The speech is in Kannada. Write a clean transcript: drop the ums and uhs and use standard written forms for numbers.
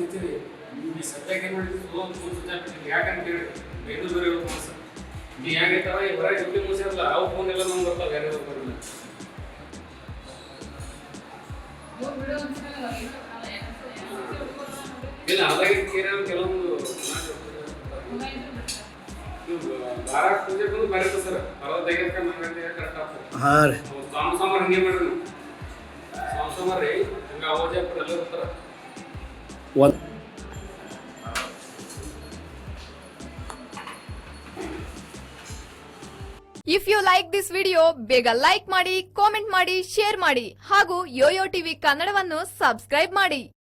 ಸುಮ್ಮನೆ ಈ ಸದ್ಯಕ್ಕೆ ಏನು ಮಾಡಿದ್ರು ಯಾಕಂತ ಹೇಳಿ ಬೆಂಗಳೂರು ಮೋಸ ನೀ ಹೇಗೈತವ ಈ ಹೊರಗೆ ದುಡ್ಡು ಮೋಸ ಇರಲ್ಲ ಅವು ಫೋನ್ ಎಲ್ಲ ನಮ್ಗೆ ಬರ್ತಾವೆ ಬೇರೆ ಬರೋಲ್ಲ ಇಲ್ಲ ಅದಾಗಿ ಕೆಲವೊಂದು ಭಾರತ ಪೂಜೆ ಬಂದು ಬರುತ್ತೆ ಸರ್ ಬರೋದಾಗೈತೆ ನಂಗೆ ಕರೆಕ್ಟ್ ಆಗ್ತದೆ ಹಾಂ ರೀ ಸೋಮವಾರ ಹಂಗೆ ಮಾಡ್ರಿ ಸೋಮವಾರ ರೀ ಹಂಗೆ ಅವಾಜಾಪುರ ಎಲ್ಲ ಬರ್ತಾರೆ ಒಂದು if you like this video ಬೇಗ ಲೈಕ್ ಮಾಡಿ ಕಾಮೆಂಟ್ ಮಾಡಿ ಶೇರ್ ಮಾಡಿ ಹಾಗೂ ಯೋಯೋ ಟಿವಿ ಕನ್ನಡವನ್ನು ಸಬ್ಸ್ಕ್ರೈಬ್ ಮಾಡಿ.